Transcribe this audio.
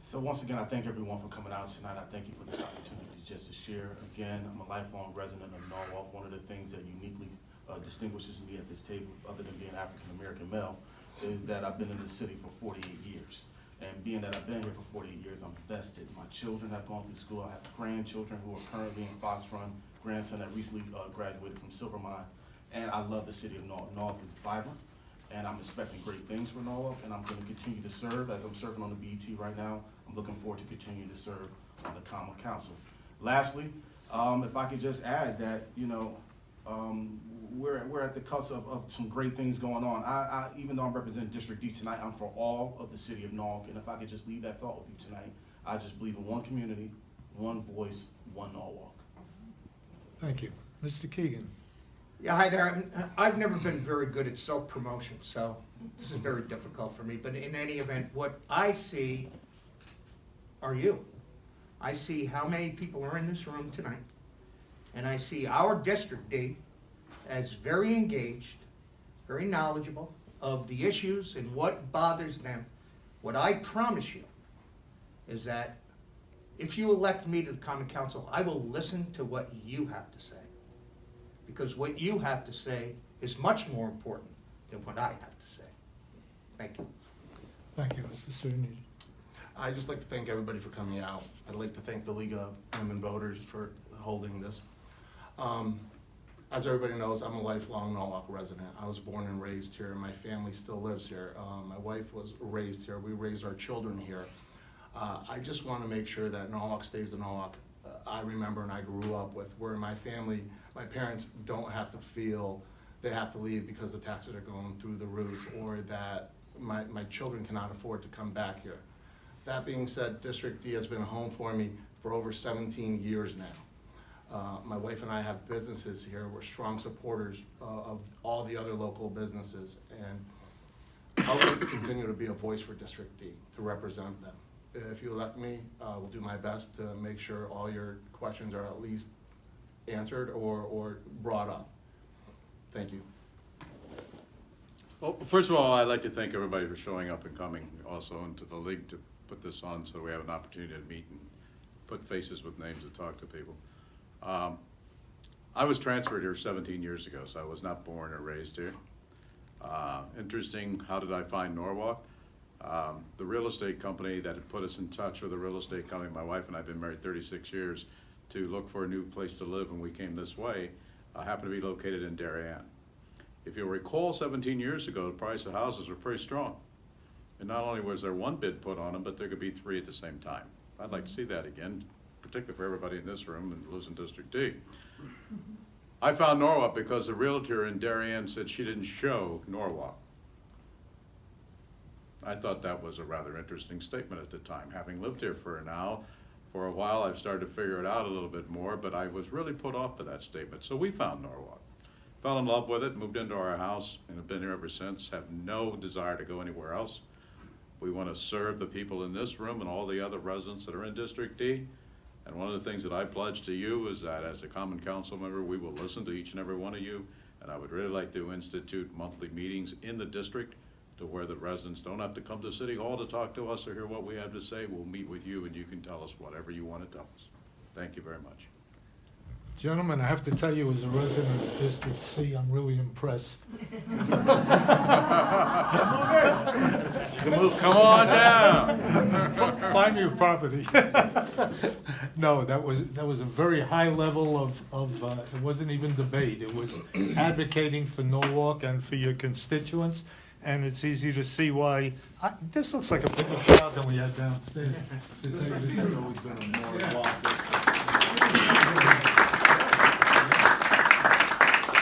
So once again, I thank everyone for coming out tonight. I thank you for this opportunity just to share. Again, I'm a lifelong resident of Norwalk. One of the things that uniquely distinguishes me at this table, other than being African-American male, is that I've been in the city for 48 years. And being that I've been here for 48 years, I'm vested. My children have gone through school. I have grandchildren who are currently in Fox Run, grandson that recently graduated from Silvermine. And I love the city of Norwalk. Norwalk is vibrant, and I'm expecting great things for Norwalk, and I'm going to continue to serve. As I'm serving on the BET right now, I'm looking forward to continuing to serve on the Common Council. Lastly, if I could just add that, you know, we're at the cusp of some great things going on. Even though I'm representing District D tonight, I'm for all of the city of Norwalk, and if I could just leave that thought with you tonight, I just believe in one community, one voice, one Norwalk. Thank you. Mr. Keegan. Yeah, hi there. I've never been very good at self-promotion, so this is very difficult for me. But in any event, what I see are you. I see how many people are in this room tonight, and I see our District D as very engaged, very knowledgeable of the issues and what bothers them. What I promise you is that if you elect me to the Common Council, I will listen to what you have to say. Because what you have to say is much more important than what I have to say. Thank you. Thank you, Mr. Tsiranides. I'd just like to thank everybody for coming out. I'd like to thank the League of Women Voters for holding this. As everybody knows, I'm a lifelong Norwalk resident. I was born and raised here, and my family still lives here. My wife was raised here. We raised our children here. I just want to make sure that Norwalk stays the Norwalk I remember and I grew up with, where my family, my parents don't have to feel they have to leave because the taxes are going through the roof, or that my children cannot afford to come back here. That being said, District D has been a home for me for over 17 years now. My wife and I have businesses here. We're strong supporters of all the other local businesses, and I would like to continue to be a voice for District D, to represent them. If you elect me, I will do my best to make sure all your questions are at least answered or brought up. Thank you. Well, first of all, I'd like to thank everybody for showing up and coming, also into the league to put this on so we have an opportunity to meet and put faces with names and talk to people. I was transferred here 17 years ago, so I was not born or raised here. Interesting, how did I find Norwalk? The real estate company that had put us in touch with the real estate company, my wife and I have been married 36 years, to look for a new place to live when we came this way, happened to be located in Darien. If you'll recall, 17 years ago, the price of houses were pretty strong. And not only was there one bid put on them, but there could be three at the same time. I'd like to see that again, particularly for everybody in this room and lives in District D. I found Norwalk because the realtor in Darien said she didn't show Norwalk. I thought that was a rather interesting statement at the time. Having lived here for a while, I've started to figure it out a little bit more, but I was really put off by that statement. So we found Norwalk. Fell in love with it, moved into our house, and have been here ever since. Have no desire to go anywhere else. We want to serve the people in this room and all the other residents that are in District D. And one of the things that I pledge to you is that as a Common Council member, we will listen to each and every one of you. And I would really like to institute monthly meetings in the district to where the residents don't have to come to City Hall to talk to us or hear what we have to say. We'll meet with you and you can tell us whatever you want to tell us. Thank you very much. Gentlemen, I have to tell you, as a resident of District C, I'm really impressed. Come on down. Find me a property. No, that was a very high level of it wasn't even debate. It was advocating for Norwalk and for your constituents. And it's easy to see why. This looks like a bigger crowd than we had downstairs. This always been a more involved